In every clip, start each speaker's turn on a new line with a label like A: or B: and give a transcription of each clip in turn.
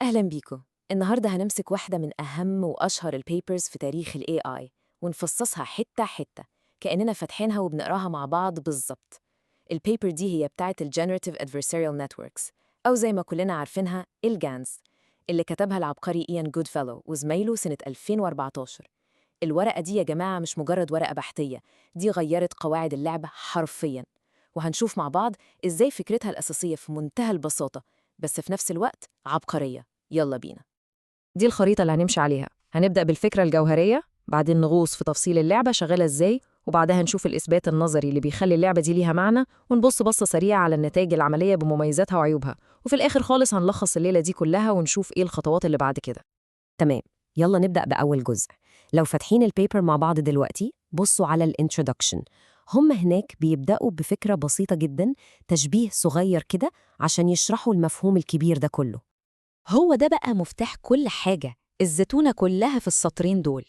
A: أهلا بيكم. النهاردة هنمسك واحدة من أهم وأشهر البيبرز في تاريخ ال AI ونفصصها حتة حتة كأننا فاتحينها وبنقراها مع بعض بالظبط. البيبر دي هي بتاعت ال Generative Adversarial Networks، أو زي ما كلنا عارفينها الجانز، اللي كتبها العبقري إيان جودفيلو وزمايله سنة 2014. الورقة دي يا جماعة مش مجرد ورقة بحثية، دي غيرت قواعد اللعبة حرفياً. وهنشوف مع بعض إزاي فكرتها الأساسية في منتهى البساطة بس في نفس الوقت عبقرية. يلا بينا.
B: دي الخريطة اللي هنمشي عليها. هنبدأ بالفكرة الجوهرية، بعدين نغوص في تفصيل اللعبة شغالة ازاي، وبعدها نشوف الإثبات النظري اللي بيخلي اللعبة دي ليها معنى، ونبص بصة سريعة على النتائج العملية بمميزاتها وعيوبها، وفي الآخر خالص هنلخص الليلة دي كلها ونشوف إيه الخطوات اللي بعد كده.
C: تمام، يلا نبدأ بأول جزء. لو فاتحين البيبر مع بعض دلوقتي بصوا على الانترودكشن. هم هناك بيبدأوا بفكرة بسيطة جدا، تشبيه صغير كده عشان يشرحوا المفهوم الكبير ده كله.
D: هو ده بقى مفتاح كل حاجة، الزتونة كلها في السطرين دول.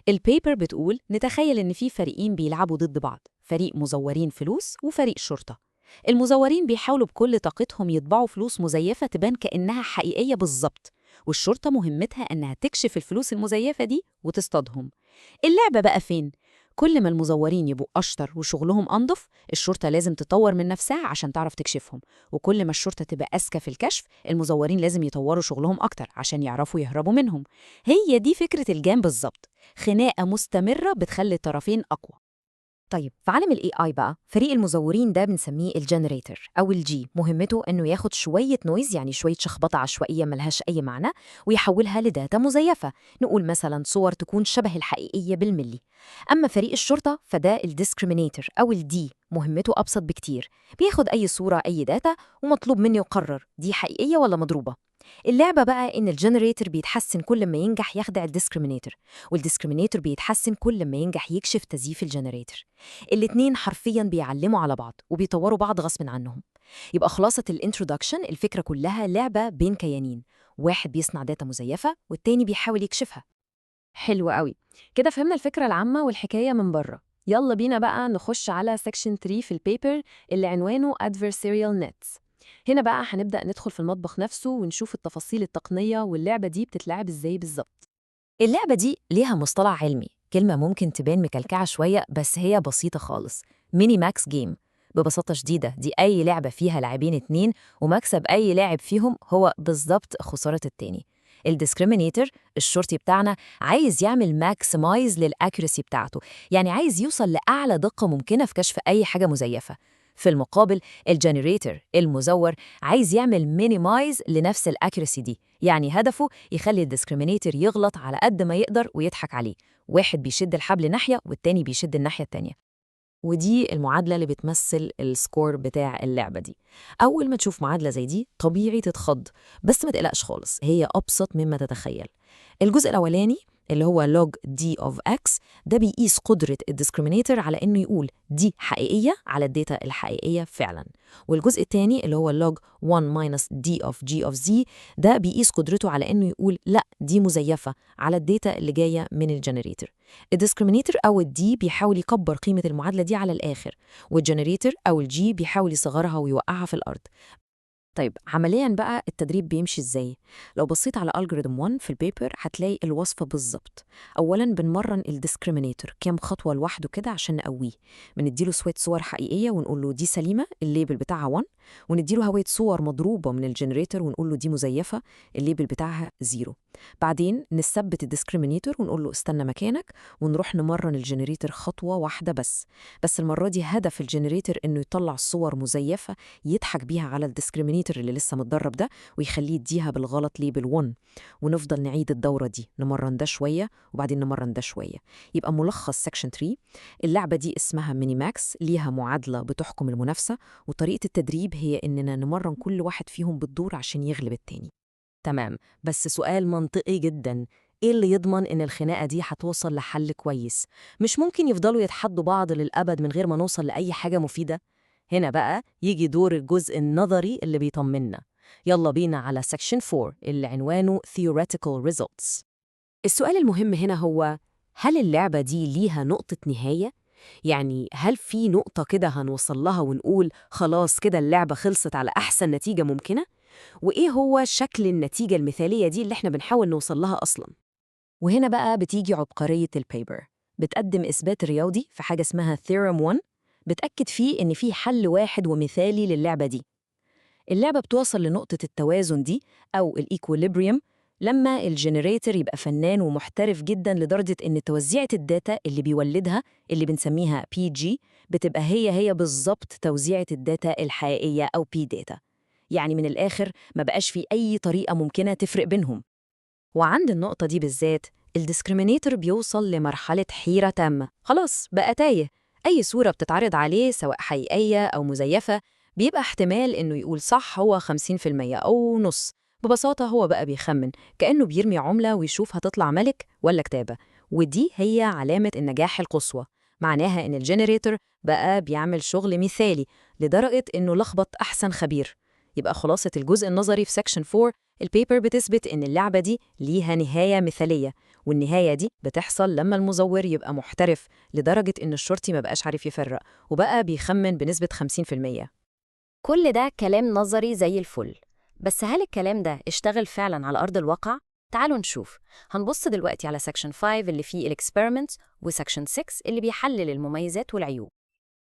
D: البيبر بتقول نتخيل إن في فريقين بيلعبوا ضد بعض، فريق مزورين فلوس وفريق شرطة. المزورين بيحاولوا بكل طاقتهم يطبعوا فلوس مزيفة تبان كأنها حقيقية بالظبط، والشرطة مهمتها إنها تكشف الفلوس المزيفة دي وتصطادهم. اللعبة بقى فين؟ كل ما المزورين يبقوا أشطر وشغلهم أنظف، الشرطة لازم تطور من نفسها عشان تعرف تكشفهم، وكل ما الشرطة تبقى أذكى في الكشف، المزورين لازم يطوروا شغلهم أكتر عشان يعرفوا يهربوا منهم. هي دي فكرة الجيم بالظبط، خناقة مستمرة بتخلي الطرفين أقوى.
C: طيب في عالم ال AI بقى، فريق المزورين ده بنسميه الجنريتور أو الجي، مهمته إنه ياخد شوية نويز، يعني شوية شخبطة عشوائية ملهاش أي معنى، ويحولها لداتا مزيفة، نقول مثلا صور تكون شبه الحقيقية بالملي. أما فريق الشرطة فده الديسكريمينيتور أو الدي، مهمته أبسط بكتير، بياخد أي صورة أي داتا ومطلوب منه يقرر دي حقيقية ولا مضروبة. اللعبة بقى إن الجنريتور بيتحسن كل ما ينجح يخدع الديسكريمينيتور، والديسكريمينيتور بيتحسن كل ما ينجح يكشف تزييف الجنريتور. الاتنين حرفياً بيعلموا على بعض وبيطوروا بعض غصب عنهم. يبقى خلاصة الانترودكشن الفكرة كلها لعبة بين كيانين، واحد بيصنع داتا مزيفة والتاني بيحاول يكشفها.
B: حلو قوي، كده فهمنا الفكرة العامة والحكاية من بره. يلا بينا بقى نخش على سيكشن 3 في البيبر اللي عنوانه Adversarial Nets. هنا بقى هنبدأ ندخل في المطبخ نفسه ونشوف التفاصيل التقنية واللعبة دي بتتلعب ازاي بالظبط.
C: اللعبة دي ليها مصطلح علمي، كلمة ممكن تبان مكلكعة شوية بس هي بسيطة خالص: ميني ماكس جيم. ببساطة شديدة دي أي لعبة فيها لاعبين اتنين، ومكسب أي لاعب فيهم هو بالظبط خسارة التاني. الديسكريمينيتور الشرطي بتاعنا عايز يعمل ماكسمايز للأكيرسي بتاعته، يعني عايز يوصل لأعلى دقة ممكنة في كشف أي حاجة مزيفة. في المقابل الجنريتور المزور عايز يعمل مينيمايز لنفس الأكيرسي دي، يعني هدفه يخلي الديسكريمينيتور يغلط على قد ما يقدر ويضحك عليه، واحد بيشد الحبل ناحية والتاني بيشد الناحية التانية. ودي المعادلة اللي بتمثل السكور بتاع اللعبة دي. أول ما تشوف معادلة زي دي طبيعي تتخض، بس ما تقلقش خالص، هي أبسط مما تتخيل. الجزء الأولاني اللي هو log d of x ده بيقيس قدرة الديسكريمينيتور على إنه يقول دي حقيقية على الداتا الحقيقية فعلا. والجزء الثاني اللي هو log 1 minus d of g of z ده بيقيس قدرته على إنه يقول لا دي مزيفة على الداتا اللي جاية من الجنريتور. الديسكريمينيتور أو الدي بيحاول يكبر قيمة المعادلة دي على الآخر، والجنريتور أو الجي بيحاول يصغرها ويوقعها في الأرض. طيب عملياً بقى التدريب بيمشي إزاي؟ لو بصيت على algorithm 1 في البيبر هتلاقي الوصفة بالظبط. أولاً بنمرن الديسكريمينيتور كام خطوة لوحده كده عشان نقويه. بنديله شوية صور حقيقية ونقول له دي سليمة، الليبل بتاعها 1، ونديله هوية صور مضروبة من الجنريتور ونقول له دي مزيفة، الليبل بتاعها 0. بعدين نثبت الديسكريمينيتور ونقول له استنى مكانك، ونروح نمرن الجنريتور خطوة واحدة بس المرة دي هدف الجنريتور إنه يطلع صور مزيفة يضحك بيها على الديسكريمينيتور اللي لسه متدرب ده ويخليه يديها بالغلط ليبل 1. ونفضل نعيد الدورة دي، نمرن ده شوية وبعدين نمرن ده شوية. يبقى ملخص سيكشن 3: اللعبة دي اسمها ميني ماكس، ليها معادلة بتحكم المنافسة، وطريقة التدريب هي إننا نمرن كل واحد فيهم بالدور عشان يغلب التاني.
A: تمام، بس سؤال منطقي جدا: إيه اللي يضمن إن الخناقة دي هتوصل لحل كويس؟ مش ممكن يفضلوا يتحدوا بعض للأبد من غير ما نوصل لأي حاجة مفيدة؟ هنا بقى يجي دور الجزء النظري اللي بيطمنا. يلا بينا على سيكشن 4 اللي عنوانه Theoretical Results. السؤال المهم هنا هو: هل اللعبة دي ليها نقطة نهاية؟ يعني هل في نقطة كده هنوصل لها ونقول خلاص كده اللعبة خلصت على أحسن نتيجة ممكنة؟
E: وإيه هو شكل النتيجة المثالية دي اللي احنا بنحاول نوصل لها أصلاً؟
C: وهنا بقى بتيجي عبقرية البيبر. بتقدم إثبات رياضي في حاجة اسمها Theorem 1، بتأكد فيه إن في حل واحد ومثالي للعبة دي. اللعبة بتوصل لنقطة التوازن دي أو الإيكوليبريم لما الجنريتور يبقى فنان ومحترف جدا لدرجة إن توزيعة الداتا اللي بيولدها اللي بنسميها PG بتبقى هي بالظبط توزيعة الداتا الحقيقية أو P data. يعني من الآخر ما بقاش في أي طريقة ممكنة تفرق بينهم. وعند النقطة دي بالذات الديسكريمينيتور بيوصل لمرحلة حيرة تامة، خلاص بقى تايه. أي صورة بتتعرض عليه سواء حقيقية أو مزيفة بيبقى احتمال إنه يقول صح هو 50% أو نص. ببساطة هو بقى بيخمن كأنه بيرمي عملة ويشوف هتطلع ملك ولا كتابة. ودي هي علامة النجاح القصوى، معناها إن الجنريتور بقى بيعمل شغل مثالي لدرجة إنه لخبط أحسن خبير. يبقى خلاصة الجزء النظري في سكشن 4، البيبر بتثبت إن اللعبة دي ليها نهاية مثالية، والنهاية دي بتحصل لما المزور يبقى محترف لدرجة إن الشرطي ما بقاش عارف يفرق وبقى بيخمن بنسبة 50%.
F: كل ده كلام نظري زي الفل، بس هل الكلام ده اشتغل فعلا على أرض الواقع؟ تعالوا نشوف. هنبص دلوقتي على سكشن 5 اللي فيه الإكسبيرمنت، وسكشن 6 اللي بيحلل المميزات والعيوب.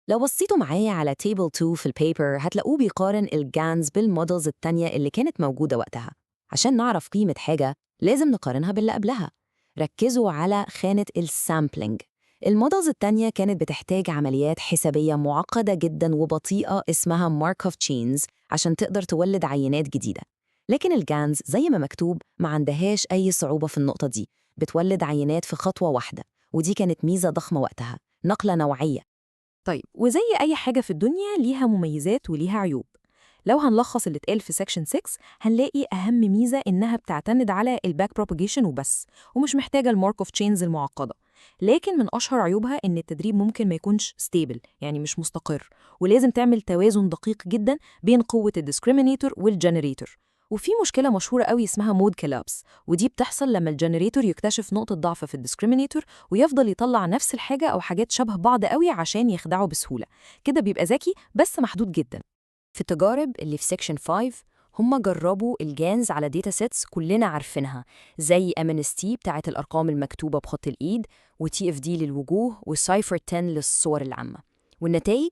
C: لو بصيتوا معايا على تيبل 2 في البيبر هتلاقوه بيقارن الجانز بالمودلز التانية اللي كانت موجودة وقتها. عشان نعرف قيمة حاجة لازم نقارنها باللي قبلها. ركزوا على خانة السامبلينج. المودلز التانية كانت بتحتاج عمليات حسابية معقدة جدا وبطيئة اسمها ماركوف تشينز عشان تقدر تولد عينات جديدة. لكن الجانز زي ما مكتوب ما عندهاش أي صعوبة في النقطة دي، بتولد عينات في خطوة واحدة، ودي كانت ميزة ضخمة وقتها، نقلة نوعية.
E: طيب، وزي أي حاجة في الدنيا ليها مميزات وليها عيوب. لو هنلخص اللي اتقال في سكشن 6 هنلاقي أهم ميزة إنها بتعتمد على الباك بروباجيشن وبس، ومش محتاجة الماركوف تشينز المعقدة. لكن من أشهر عيوبها إن التدريب ممكن ما يكونش ستيبل، يعني مش مستقر، ولازم تعمل توازن دقيق جدا بين قوة الديسكريمينيتور والجنريتور. وفي مشكلة مشهورة قوي اسمها مود كولابس، ودي بتحصل لما الجنريتور يكتشف نقطة ضعف في الديسكريمينيتور ويفضل يطلع نفس الحاجة أو حاجات شبه بعض قوي عشان يخدعه بسهولة. كده بيبقى ذكي بس محدود جدا.
F: في التجارب اللي في سكشن 5 هم جربوا الجانز على داتا سيتس كلنا عارفينها، زي MNST بتاعة الأرقام المكتوبة بخط الإيد، وTFD للوجوه، وسايفر 10 للصور العامة. والنتائج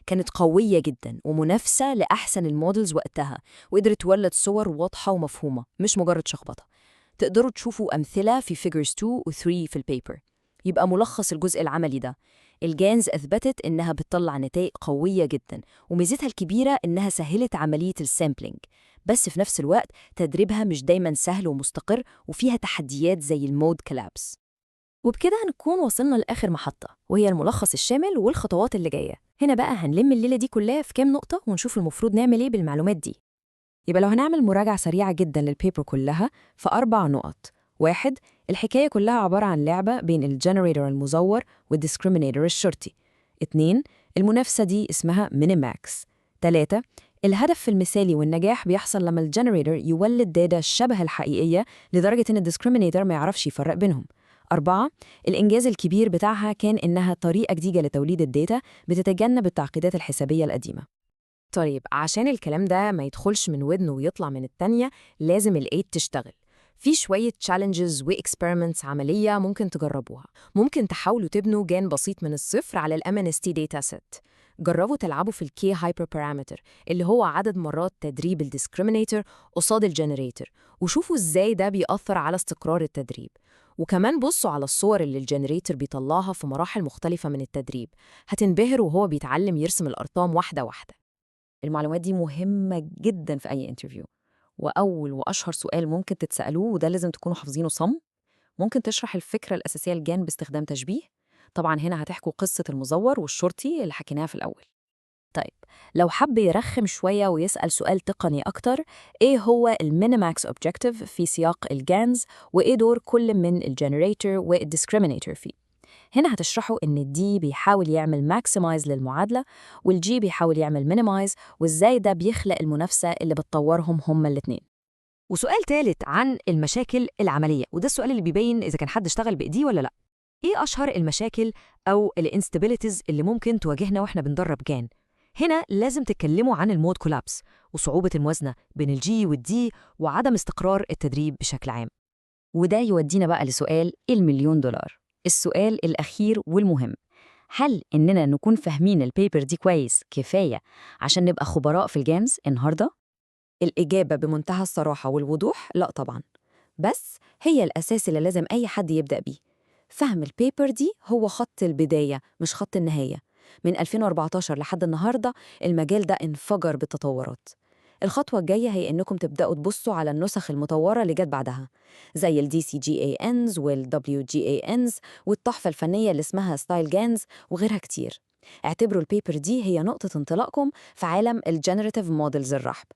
F: كانت قوية جدا ومنافسة لأحسن المودلز وقتها، وقدرت تولد صور واضحة ومفهومة مش مجرد شخبطة. تقدروا تشوفوا أمثلة في Figures 2 و 3 في البيبر. يبقى ملخص الجزء العملي ده، الجانز أثبتت إنها بتطلع نتائج قوية جدا، وميزتها الكبيرة إنها سهلت عملية السامبلينج، بس في نفس الوقت تدريبها مش دايما سهل ومستقر وفيها تحديات زي المود كولابس.
C: وبكده هنكون وصلنا لآخر محطة، وهي الملخص الشامل والخطوات اللي جاية. هنا بقى هنلم الليلة دي كلها في كام نقطة ونشوف المفروض نعمل إيه بالمعلومات دي. يبقى لو هنعمل مراجعة سريعة جدا للبيبر كلها ف4 نقط. 1. الحكاية كلها عبارة عن لعبة بين الجنريتور المزور والديسكريمينيتور الشرطي. 2. المنافسة دي اسمها مينيماكس. 3. الهدف المثالي والنجاح بيحصل لما الجنريتور يولد داتا شبه الحقيقية لدرجة إن الديسكريمينيتور ما يعرفش يفرق بينهم. 4. الإنجاز الكبير بتاعها كان إنها طريقة جديدة لتوليد الداتا بتتجنب التعقيدات الحسابية القديمة. طيب، عشان الكلام ده ما يدخلش من ودنه ويطلع من التانية لازم الإيد تشتغل. في شوية challenges و-experiments عملية ممكن تجربوها. ممكن تحاولوا تبنوا جان بسيط من الصفر على MNST dataset. جربوا تلعبوا في K hyperparameter اللي هو عدد مرات تدريب الديسكريمينيتور قصاد الجنريتور، وشوفوا إزاي ده بيأثر على استقرار التدريب. وكمان بصوا على الصور اللي الجنريتور بيطلعها في مراحل مختلفة من التدريب، هتنبهروا وهو بيتعلم يرسم الأرقام واحدة واحدة. المعلومات دي مهمة جدا في أي انترفيو، وأول وأشهر سؤال ممكن تتسألوه وده لازم تكونوا حافظينه صم. ممكن تشرح الفكرة الأساسية للجان باستخدام تشبيه. طبعا هنا هتحكوا قصة المزور والشرطي اللي حكيناها في الأول.
F: طيب، لو حب يرخم شوية ويسأل سؤال تقني أكتر، إيه هو المينيماكس أوبجكتيف في سياق الجانز، وإيه دور كل من الجنريتور والديسكريمينيتور فيه؟ هنا هتشرحوا إن الدي بيحاول يعمل ماكسمايز للمعادلة، والجي بيحاول يعمل مينيمايز، وإزاي ده بيخلق المنافسة اللي بتطورهم هما الاتنين.
E: وسؤال ثالث عن المشاكل العملية، وده السؤال اللي بيبين إذا كان حد اشتغل بإيديه ولا لأ. إيه أشهر المشاكل أو الانستابيليتيز اللي ممكن تواجهنا وإحنا بندرب جان؟
C: هنا لازم تتكلموا عن المود كولابس وصعوبة الموازنة بين الجي والدي وعدم استقرار التدريب بشكل عام.
D: وده يودينا بقى لسؤال $1,000,000، السؤال الأخير والمهم. هل إننا نكون فاهمين البيبر دي كويس كفاية عشان نبقى خبراء في الجيمز النهاردة؟
F: الإجابة بمنتهى الصراحة والوضوح لا طبعاً، بس هي الأساس اللي لازم أي حد يبدأ بيه. فهم البيبر دي هو خط البداية مش خط النهاية. من 2014 لحد النهاردة المجال ده انفجر بالتطورات. الخطوة الجاية هي إنكم تبدأوا تبصوا على النسخ المطورة اللي جت بعدها، زي ال DCGANs وال WGANs والتحفة الفنية اللي اسمها ستايل جانز وغيرها كتير. اعتبروا البيبر دي هي نقطة انطلاقكم في عالم الجنراتيف موديلز الرحب.